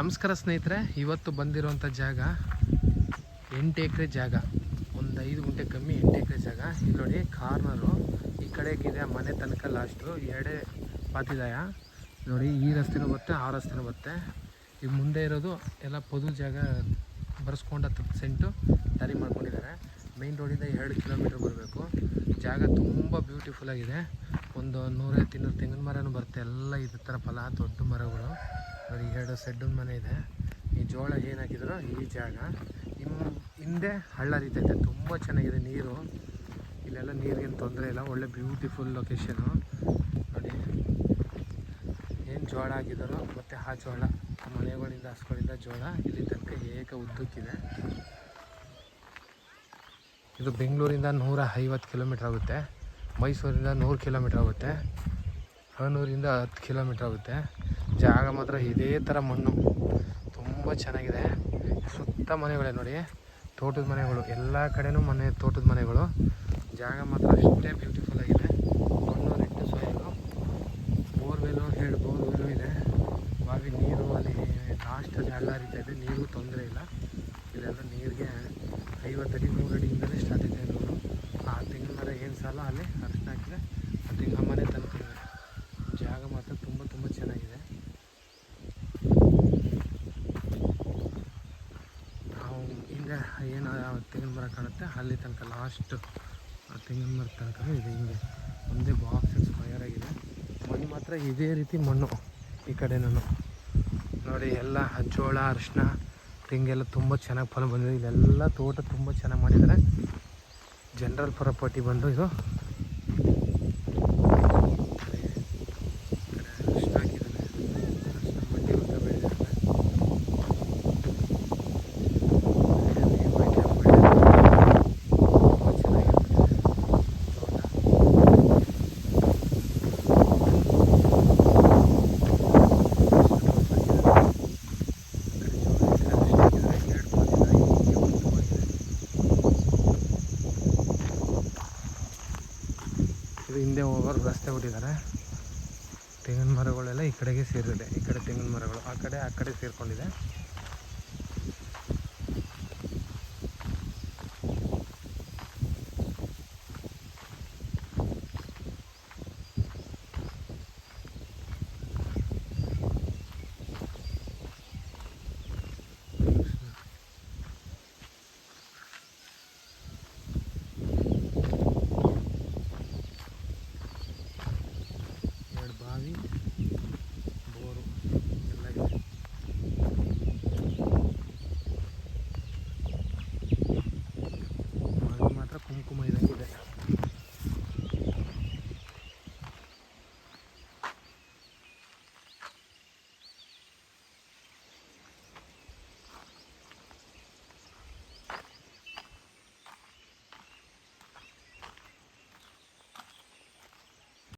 ನಮಸ್ಕಾರ ಸ್ನೇಹಿತರೆ, ಇವತ್ತು ಬಂದಿರೋಂಥ ಜಾಗ 8 ಎಕರೆ ಜಾಗ, ಒಂದು 5 ಗುಂಟೆ ಕಮ್ಮಿ 8 ಎಕರೆ ಜಾಗ. ಇಲ್ಲಿ ನೋಡಿ ಕಾರ್ನರು ಈ ಕಡೆಗಿದೆ, ಮನೆ ತನಕ ಲಾಸ್ಟು ಎರಡೇ ಪಾತಿದಾಯ ನೋಡಿ. ಈ ರಸ್ತೆನೂ ಬರುತ್ತೆ, ಆ ರಸ್ತೆನೂ ಬರುತ್ತೆ. ಈಗ ಮುಂದೆ ಇರೋದು ಎಲ್ಲ ಪೊದು ಜಾಗ, ಬರ್ಸ್ಕೊಂಡು 10 ಸೆಂಟು ದಾರಿ ಮಾಡ್ಕೊಂಡಿದ್ದಾರೆ. ಮೇಯ್ನ್ ರೋಡಿಂದ 2 ಕಿಲೋಮೀಟ್ರ್ ಬರಬೇಕು. ಜಾಗ ತುಂಬ ಬ್ಯೂಟಿಫುಲ್ಲಾಗಿದೆ. ಒಂದು 100-200 ತೆಂಗಿನ ಮರನೂ ಬರುತ್ತೆ. ಎಲ್ಲ ಇದೇ ಥರ ಫಲ, ದೊಡ್ಡ ಮರಗಳು ನೋಡಿ. 2 ಸೆಡ್ಡಿನ ಮನೆ ಇದೆ. ಈ ಜೋಳ ಏನು ಹಾಕಿದ್ರು ಈ ಜಾಗ ಹಿಂದೆ ಹಳ್ಳ ಹರಿತೈತೆ, ತುಂಬ ಚೆನ್ನಾಗಿದೆ ನೀರು. ಇಲ್ಲೆಲ್ಲ ನೀರಿಗೇನು ತೊಂದರೆ ಇಲ್ಲ, ಒಳ್ಳೆ ಬ್ಯೂಟಿಫುಲ್ ಲೊಕೇಶನು ನೋಡಿ. ಏನು ಜೋಳ ಹಾಕಿದ್ರು ಮತ್ತು ಆ ಜೋಳ ಮನೆಗಳಿಂದ ಹಸ್ಗಳಿಂದ ಜೋಳ ಇಲ್ಲಿ ತನಕ ಏಕ ಉದ್ದಕ್ಕಿದೆ. ಇದು ಬೆಂಗಳೂರಿಂದ 150 ಕಿಲೋಮೀಟ್ರ್ ಆಗುತ್ತೆ, ಮೈಸೂರಿಂದ 100 ಕಿಲೋಮೀಟ್ರ್ ಆಗುತ್ತೆ, ಹನೂರಿಂದ 10 ಕಿಲೋಮೀಟ್ರ್ ಆಗುತ್ತೆ. ಜಾಗ ಮಾತ್ರ ಇದೇ ಥರ ಮಣ್ಣು ತುಂಬ ಚೆನ್ನಾಗಿದೆ. ಸುತ್ತ ಮನೆಗಳೇ ನೋಡಿ, ತೋಟದ ಮನೆಗಳು, ಎಲ್ಲ ಕಡೆನೂ ಮನೆ ತೋಟದ ಮನೆಗಳು. ಜಾಗ ಮಾತ್ರ ಅಷ್ಟೇ ಬ್ಯೂಟಿಫುಲ್ ಆಗಿದೆ. ಮಣ್ಣು ರೆಡ್ ಸಾಯಿಲು, ಬೋರ್ವೆಲ್ಲು 2 ಬೋರ್ವೆಲ್ಲು ಇದೆ. ಬಾವಿ ನೀರು ಅಲ್ಲಿ ಲಾಸ್ಟಲ್ಲಿ ಹಳ್ಳ ಹರಿತಾ ಇದೆ, ನೀರಿಗೂ ತೊಂದರೆ ಇಲ್ಲ. ಇದೆಲ್ಲ ನೀರಿಗೆ 50 ಅಡಿ 100 ಅಡಿಯಿಂದಲೇ ಸ್ಟಾರ್ಟ್ ಇದೆ ನೀರು. ಆ ತೆಂಗಿನ ಮರ ಏನು ಸಾಲ ಅಲ್ಲಿ ಅರ್ಶನ ಹಾಕಿದೆ, ಆ ತೆಂಗಿನ ಮನೆ ತನಕ ಇದೆ. ಜಾಗ ಮಾತ್ರ ತುಂಬ ಚೆನ್ನಾಗಿದೆ. ನಾವು ಹಿಂದೆ ಏನು ತೆಂಗಿನ ಮರ ಕಾಣುತ್ತೆ ಅಲ್ಲಿ ತನಕ ಲಾಸ್ಟ್ ಆ ತೆಂಗಿನ ಮರ ತನಕ ಇದೆ. ಹಿಂಗೆ ಒಂದೇ ಬಾಕ್ಸ್ ಸ್ಕ್ವಯರ್ ಆಗಿದೆ. ಮಣ್ಣು ಮಾತ್ರ ಇದೇ ರೀತಿ ಮಣ್ಣು ಈ ಕಡೆನೂ ನೋಡಿ. ಎಲ್ಲ ಜೋಳ ಅರಿಶಿನ ತೆಂಗೆಲ್ಲ ತುಂಬ ಚೆನ್ನಾಗಿ ಫಲ ಬಂದಿದೆ. ಇಲ್ಲೆಲ್ಲ ತೋಟ ತುಂಬ ಚೆನ್ನಾಗಿ ಮಾಡಿದ್ದಾರೆ. ಜನರಲ್ ಪ್ರಾಪರ್ಟಿ ಬಂದು ಇದು ಹಿಂದೆ ಹೋಗೋರು ರಸ್ತೆ ಬಿಟ್ಟಿದ್ದಾರೆ. ತೆಂಗಿನ ಮರಗಳೆಲ್ಲ ಈ ಕಡೆಗೆ ಸೇರಿದೆ. ಈ ಕಡೆ ತೆಂಗಿನ ಮರಗಳು ಆ ಕಡೆ ಸೇರಿಕೊಂಡಿದೆ. ಬಾವಿ, ಬೋರು ಎಲ್ಲ ಇದೆ. ಮಳೆ ಮಾತ್ರ ಕುಂಕುಮ ಇದಂಗಿದೆ.